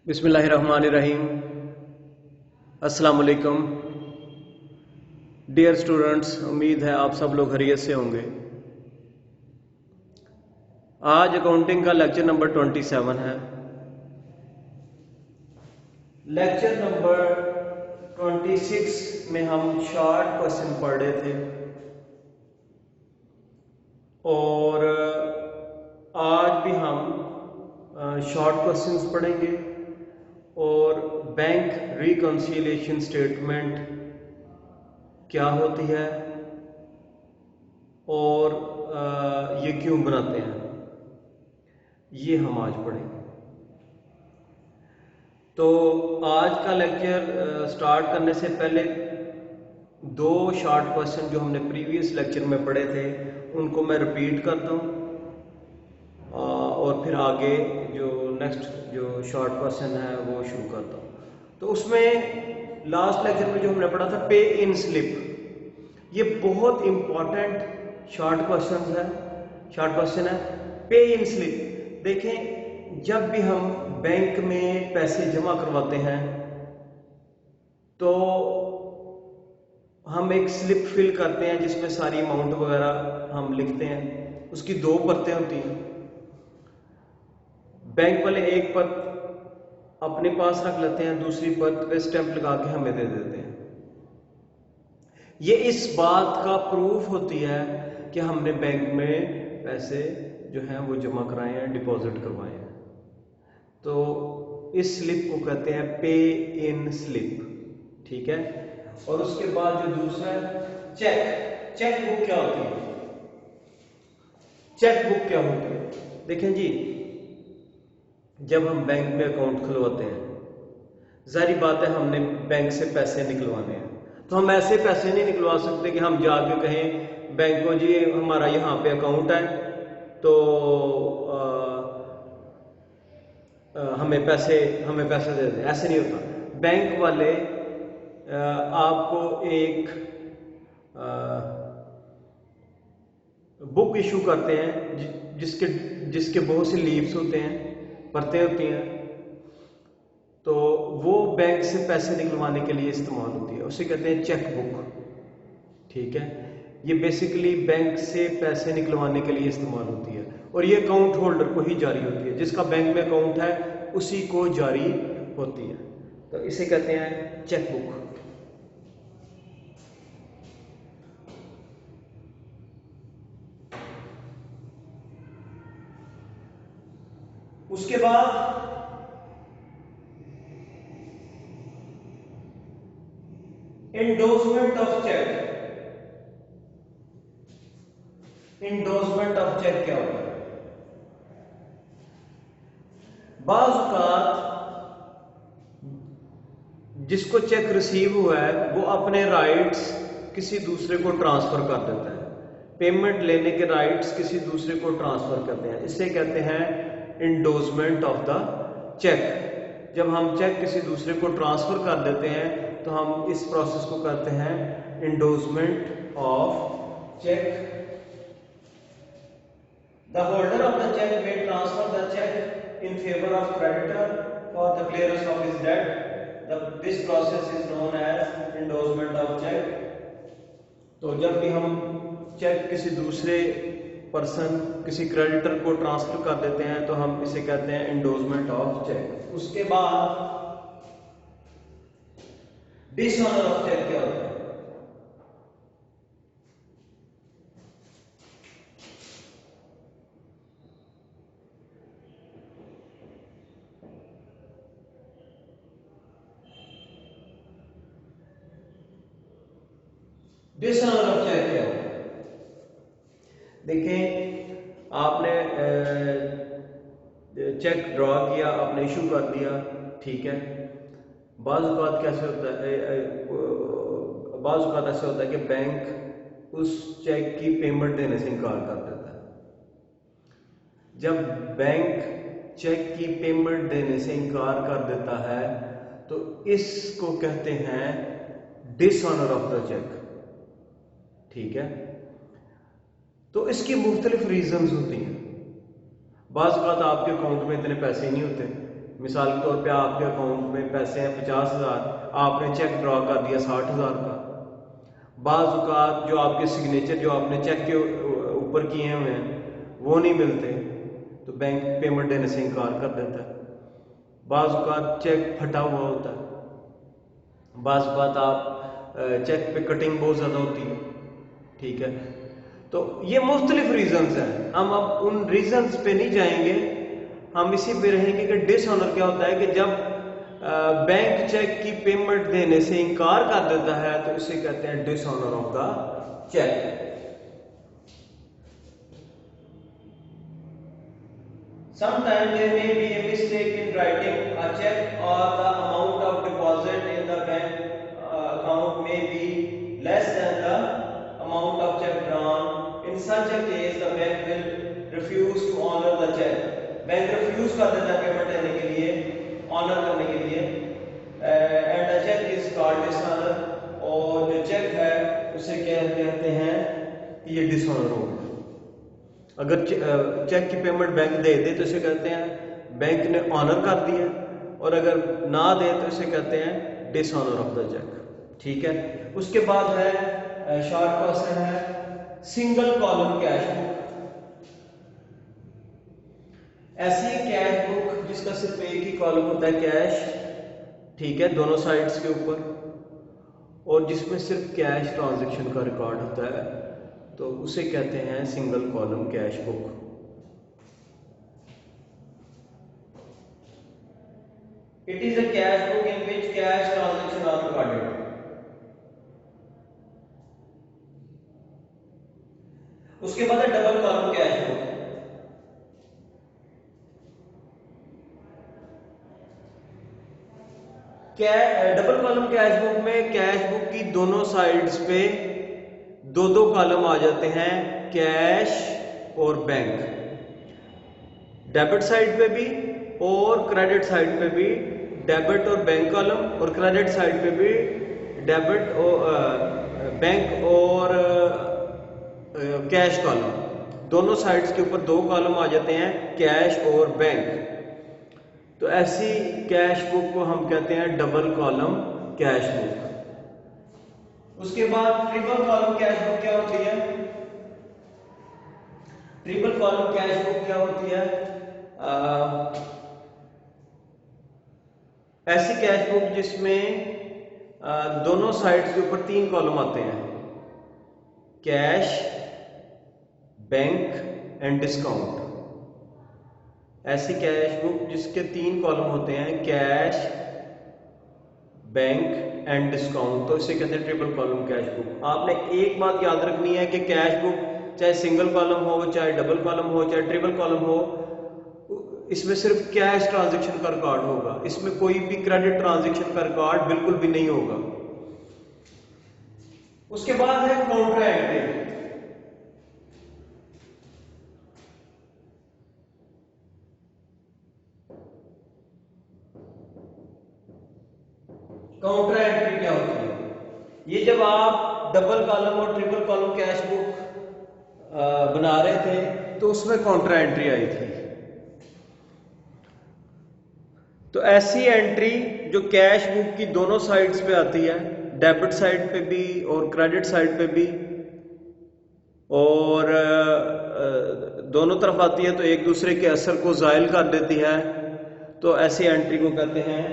बिस्मिल्लाहिर्रहमानिर्रहीम। अस्सलाम वालेकुम डियर स्टूडेंट्स, उम्मीद है आप सब लोग खैरियत से होंगे। आज अकाउंटिंग का लेक्चर नंबर 27 है। लेक्चर नंबर 26 में हम शॉर्ट क्वेश्चन पढ़ रहे थे और आज भी हम शॉर्ट क्वेश्चंस पढ़ेंगे और बैंक रिकंसिलिएशन स्टेटमेंट क्या होती है और ये क्यों बनाते हैं, ये हम आज पढ़ेंगे। तो आज का लेक्चर स्टार्ट करने से पहले दो शॉर्ट क्वेश्चन जो हमने प्रीवियस लेक्चर में पढ़े थे उनको मैं रिपीट करता हूँ और फिर आगे जो नेक्स्ट जो शॉर्ट क्वेश्चन है वो शुरू करता हूँ। तो उसमें लास्ट लेक्चर में जो हमने पढ़ा था पे इन स्लिप, ये बहुत इंपॉर्टेंट शॉर्ट क्वेश्चन है। पे इन स्लिप देखें, जब भी हम बैंक में पैसे जमा करवाते हैं तो हम एक स्लिप फिल करते हैं जिसमें सारी अमाउंट वगैरह हम लिखते हैं। उसकी दो परतें होती हैं। बैंक वाले एक परत अपने पास रख लेते हैं, दूसरी परत पे स्टैंप लगा के हमें दे देते हैं। ये इस बात का प्रूफ होती है कि हमने बैंक में पैसे जो हैं वो जमा कराए हैं, डिपॉजिट करवाए हैं। तो इस स्लिप को कहते हैं पे इन स्लिप, ठीक है। और उसके बाद जो दूसरा है चेक बुक क्या होती है? चेक बुक क्या होती है? देखें जी, जब हम बैंक में अकाउंट खुलवाते हैं, जाहिर बात है हमने बैंक से पैसे निकलवाने हैं, तो हम ऐसे पैसे नहीं निकलवा सकते कि हम जाके कहें बैंक को जी हमारा यहाँ पे अकाउंट है तो हमें पैसे दे दें। ऐसे नहीं होता। बैंक वाले आपको एक बुक इशू करते हैं जिसके बहुत से लीव्स होते हैं, परतें होती हैं। तो वो बैंक से पैसे निकलवाने के लिए इस्तेमाल होती है, उसे कहते हैं चेक बुक, ठीक है। ये बेसिकली बैंक से पैसे निकलवाने के लिए इस्तेमाल होती है और ये अकाउंट होल्डर को ही जारी होती है। जिसका बैंक में अकाउंट है उसी को जारी होती है, तो इसे कहते हैं चेक बुक। उसके बाद endorsement of cheque. Endorsement of cheque क्या होता है? बाज़ औक़ात जिसको चेक रिसीव हुआ है वो अपने राइट्स किसी दूसरे को ट्रांसफर कर देता है। पेमेंट लेने के राइट्स किसी दूसरे को ट्रांसफर करते हैं, इसे कहते हैं इंडोर्समेंट ऑफ द चेक। जब हम चेक किसी दूसरे को ट्रांसफर कर देते हैं तो हम इस प्रोसेस को कहते हैं endorsement of cheque. The holder of the check may transfer the check in favor of creditor for the clearance of his debt. This process is known as endorsement of check. तो जब भी हम check किसी दूसरे person, किसी creditor को transfer कर देते हैं तो हम इसे कहते हैं इंडोर्समेंट ऑफ चेक। उसके बाद डिसऑनर ऑफ चेक क्या होता है? डिसऑनर ऑफ चेक क्या होता है? देखें, आपने चेक ड्रॉ किया, आपने इशू कर दिया, ठीक है। बाज़ औक़ात कैसे होता है, बाज़ औक़ात ऐसा होता है कि बैंक उस चेक की पेमेंट देने से इनकार कर देता है। जब बैंक चेक की पेमेंट देने से इनकार कर देता है तो इसको कहते हैं डिसऑनर ऑफ द चेक, ठीक है। तो इसकी मुख्तलिफ रीजंस होती हैं। बाज़ बात आपके अकाउंट में इतने पैसे नहीं होते, मिसाल के तौर पे आपके अकाउंट में पैसे हैं 50,000, आपने चेक ड्रॉ कर दिया 60,000 का। बाज़ औक़ात जो आपके सिग्नेचर जो आपने चेक के ऊपर किए हुए हैं वो नहीं मिलते, तो बैंक पेमेंट देने से इनकार कर देता है। बाज़ औक़ात चेक फटा हुआ होता है, बाज़ औक़ात आप चेक पे कटिंग बहुत ज़्यादा होती है, ठीक है। तो ये मुख्तलिफ रीजंस हैं, हम अब उन रीजंस पे नहीं जाएंगे, हम इसी पे रहेंगे कि डिसऑनर क्या होता है कि जब बैंक चेक की पेमेंट देने से इनकार कर देता है तो इसे कहते हैं dishonour of the cheque. Sometimes there may be a mistake in writing a check, or the amount of deposit in the bank account may be less than the amount of check drawn. In such a case, the bank will refuse to honor the check. Bank refuse कर देता है payment देने के लिए, honour करने के लिए, and the check is called dishonor, और जो चेक है उसे क्या कहते हैं, ये डिसऑनर होगा। अगर चेक की पेमेंट बैंक दे दे तो इसे कहते हैं बैंक ने ऑनर कर दिया, और अगर ना दे तो इसे कहते हैं डिसऑनर ऑफ द चेक, ठीक है। उसके बाद है शॉर्ट क्वेश्चन है सिंगल कॉलम कैश बुक। ऐसी कैश बुक जिसका सिर्फ एक ही कॉलम होता है कैश, ठीक है, दोनों साइड्स के ऊपर, और जिसमें सिर्फ कैश ट्रांजैक्शन का रिकॉर्ड होता है, तो उसे कहते हैं single column cash book. It is a cash book in which cash transaction are recorded. उसके बाद है double column cash book. Double column cash book में कैश बुक की दोनों साइड्स पे दो दो कॉलम आ जाते हैं, कैश और बैंक, डेबिट साइड पे भी और क्रेडिट साइड पे भी डेबिट और बैंक कॉलम, और क्रेडिट साइड पे भी डेबिट और बैंक और कैश कॉलम, दोनों साइड्स के ऊपर दो कॉलम आ जाते हैं, कैश और बैंक। तो ऐसी कैश बुक को हम कहते हैं डबल कॉलम कैश बुक। उसके बाद ट्रिपल कॉलम कैश बुक क्या होती है? ट्रिपल कॉलम कैश बुक क्या होती है? ऐसी कैश बुक जिसमें दोनों साइड्स के ऊपर तीन कॉलम आते हैं, कैश, बैंक एंड डिस्काउंट। ऐसी कैश बुक जिसके तीन कॉलम होते हैं, कैश, बैंक एंड डिस्काउंट, तो इसे कहते हैं ट्रिपल कॉलम कैश बुक। आपने एक बात याद रखनी है कि कैश बुक चाहे सिंगल कॉलम हो, चाहे डबल कॉलम हो, चाहे ट्रिपल कॉलम हो, इसमें सिर्फ कैश ट्रांजैक्शन का रिकॉर्ड होगा, इसमें कोई भी क्रेडिट ट्रांजैक्शन का रिकॉर्ड बिल्कुल भी नहीं होगा। उसके बाद है काउंटर एंट्री। काउंटर एंट्री क्या होती है? ये जब आप डबल कॉलम और ट्रिपल कॉलम कैश बुक बना रहे थे तो उसमें काउंटर एंट्री आई थी। तो ऐसी एंट्री जो कैश बुक की दोनों साइड्स पे आती है, डेबिट साइड पे भी और क्रेडिट साइड पे भी, और दोनों तरफ आती है तो एक दूसरे के असर को ज़ाइल कर देती है, तो ऐसी एंट्री को कहते हैं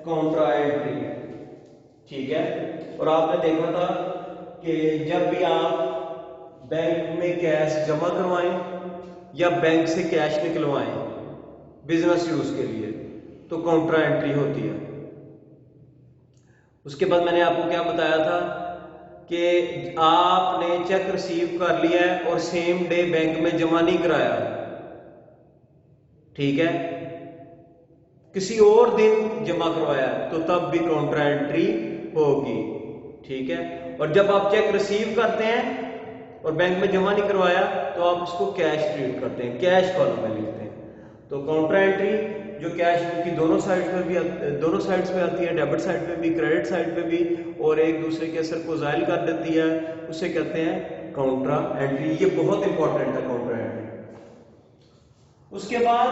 काउंटर एंट्री, ठीक है। और आपने देखा था कि जब भी आप बैंक में कैश जमा करवाएं या बैंक से कैश निकलवाएं बिजनेस यूज के लिए, तो काउंटर एंट्री होती है। उसके बाद मैंने आपको क्या बताया था कि आपने चेक रिसीव कर लिया है और सेम डे बैंक में जमा नहीं कराया, ठीक है, किसी और दिन जमा करवाया, तो तब भी काउंटर एंट्री होगी, ठीक है। और जब आप चेक रिसीव करते हैं और बैंक में जमा नहीं करवाया तो आप उसको कैश ट्रीट करते हैं, कैश कॉलम में लिखते हैं। तो काउंटर एंट्री जो कैश बुक की दोनों साइड्स में भी दोनों साइड्स में आती है, डेबिट साइड पे भी, क्रेडिट साइड पे भी, और एक दूसरे के असर को ज़ाइल कर देती है, उसे कहते हैं काउंटर एंट्री। ये बहुत इंपॉर्टेंट है काउंटर एंट्री। उसके बाद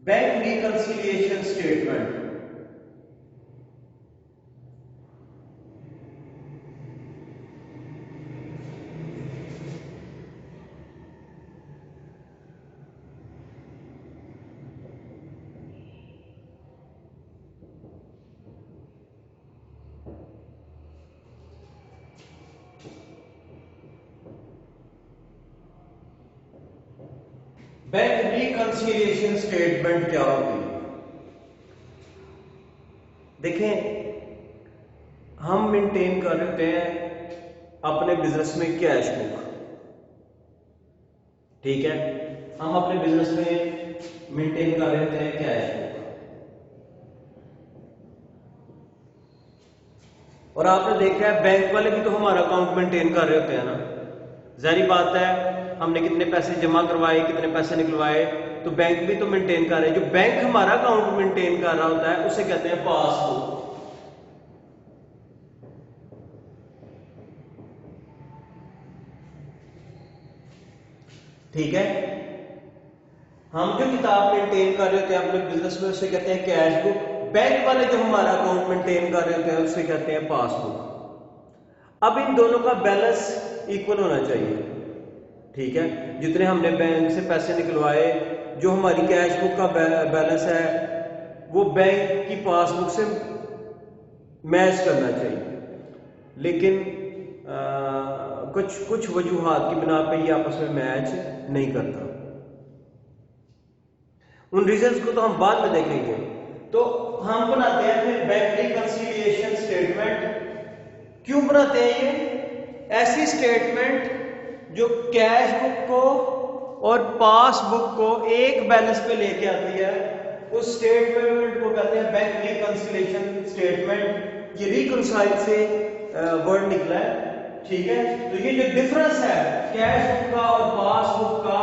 bank reconciliation statement. Bank reconciliation statement क्या होती है? देखें, हम मेंटेन कर रहे होते हैं अपने बिजनेस में कैश बुक, ठीक है। हम अपने बिजनेस में मेंटेन कर रहे होते हैं कैश बुक, और आपने देखा है बैंक वाले भी तो हमारा अकाउंट मेंटेन कर रहे होते हैं ना। जाहिर बात है, हमने कितने पैसे जमा करवाए, कितने पैसे निकलवाए, तो बैंक भी तो मेंटेन कर रहे हैं। जो बैंक हमारा अकाउंट मेंटेन कर रहा होता है उसे कहते हैं पासबुक, ठीक है। हम जो किताब मेंटेन कर रहे होते हैं अपने बिजनेस में उसे कहते हैं कैश बुक। बैंक वाले जो हमारा अकाउंट मेंटेन कर रहे होते हैं उसे कहते हैं पासबुक। अब इन दोनों का बैलेंस इक्वल होना चाहिए, ठीक है। जितने हमने बैंक से पैसे निकलवाए, जो हमारी कैश बुक का बैलेंस है वो बैंक की पासबुक से मैच करना चाहिए। लेकिन कुछ वजूहात की बिना पे ये आपस में मैच नहीं करता। उन रीजंस को तो हम बाद में देखेंगे। तो हम बनाते हैं फिर बैंक रिकंसिलिएशन स्टेटमेंट। क्यों बनाते हैं ये? ऐसी स्टेटमेंट जो कैश बुक को और पासबुक को एक बैलेंस पे लेके आती है, उस स्टेटमेंट को कहते हैं बैंक रिकंसिलिएशन स्टेटमेंट। ये रिकंसाइल से वर्ड निकला है, ठीक है। तो ये जो डिफरेंस है कैश बुक का और पासबुक का,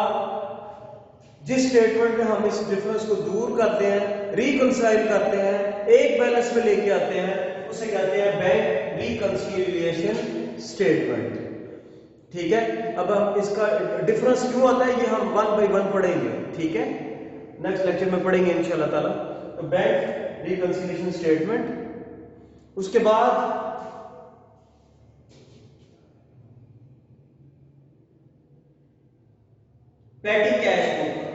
जिस स्टेटमेंट में हम इस डिफरेंस को दूर करते हैं, रिकंसाइल करते हैं, एक बैलेंस में लेके आते हैं, उसे कहते हैं बैंक रिकंसिलिएशन स्टेटमेंट, ठीक है। अब हम इसका डिफरेंस क्यों आता है ये हम 1 बाय 1 पढ़ेंगे, ठीक है। नेक्स्ट लेक्चर में पढ़ेंगे इंशाल्लाह ताला। तो बैंक रिकंसिलिएशन स्टेटमेंट, उसके बाद पेटी कैश बुक।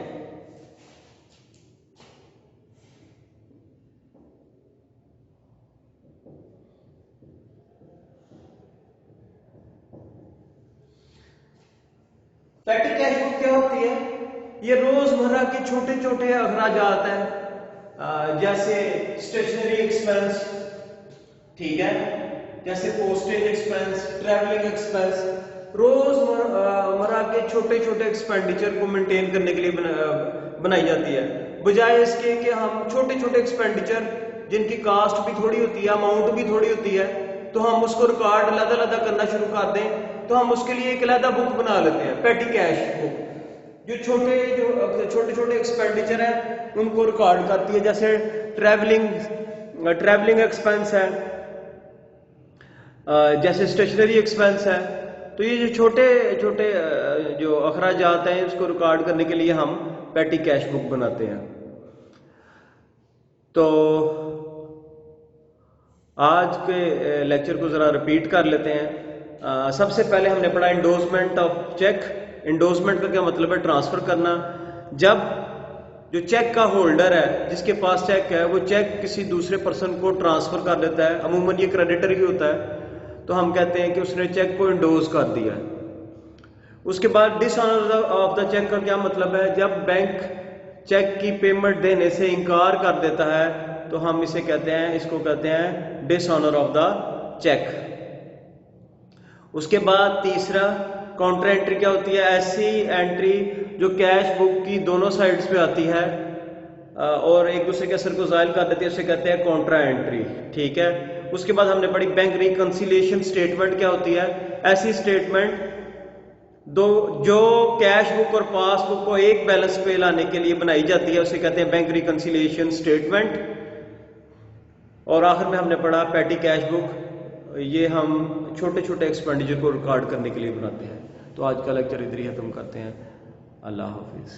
पेटी कैश बुक क्या होती है? ये रोजमर्रा के छोटे छोटे अखराजात हैं, जैसे स्टेशनरी एक्सपेंस, ठीक है, जैसे पोस्टेज एक्सपेंस, ट्रैवलिंग एक्सपेंस। रोजमर्रा के छोटे छोटे एक्सपेंडिचर को मेंटेन करने के लिए बनाई जाती है, बजाय इसके कि हम छोटे छोटे एक्सपेंडिचर जिनकी कास्ट भी थोड़ी होती है, अमाउंट भी थोड़ी होती है, तो हम उसको रिकॉर्ड अलग-अलग करना शुरू कर दें, तो हम उसके लिए एक अलग बुक बना लेते हैं, पेटी कैश बुक, जो छोटे छोटे एक्सपेंडिचर हैं उनको रिकॉर्ड करती है। जैसे ट्रैवलिंग एक्सपेंस है, जैसे स्टेशनरी एक्सपेंस है। तो ये जो छोटे छोटे जो अखराजात हैं उसको रिकॉर्ड करने के लिए हम पेटी कैश बुक बनाते हैं। तो आज के लेक्चर को जरा रिपीट कर लेते हैं। सबसे पहले हमने पढ़ा इंडोर्समेंट ऑफ चेक। इंडोर्समेंट का क्या मतलब है? ट्रांसफर करना। जब जो चेक का होल्डर है, जिसके पास चेक है, वो चेक किसी दूसरे पर्सन को ट्रांसफर कर देता है, अमूमन ये क्रेडिटर ही होता है, तो हम कहते हैं कि उसने चेक को इंडोर्स कर दिया है। उसके बाद डिसऑनर ऑफ द चेक का क्या मतलब है? जब बैंक चेक की पेमेंट देने से इनकार कर देता है तो हम इसे कहते हैं, इसको कहते हैं डिसऑनर ऑफ द चेक। उसके बाद तीसरा काउंटर एंट्री क्या होती है? ऐसी एंट्री जो कैश बुक की दोनों साइड्स पे आती है और एक दूसरे के असर को जाहिर कर देती है, उसे कहते हैं कॉन्ट्रा एंट्री, ठीक है। उसके बाद हमने पढ़ी बैंक रिकंसिलिएशन स्टेटमेंट क्या होती है? ऐसी स्टेटमेंट जो कैश बुक और पासबुक को एक बैलेंस पे लाने के लिए बनाई जाती है, उसे कहते हैं बैंक रिकंसिलिएशन स्टेटमेंट। और आखिर में हमने पढ़ा पेटी कैश बुक, ये हम छोटे छोटे एक्सपेंडिचर को रिकॉर्ड करने के लिए बनाते हैं। तो आज का लेक्चर इधर ही खत्म करते हैं। अल्लाह हाफिज।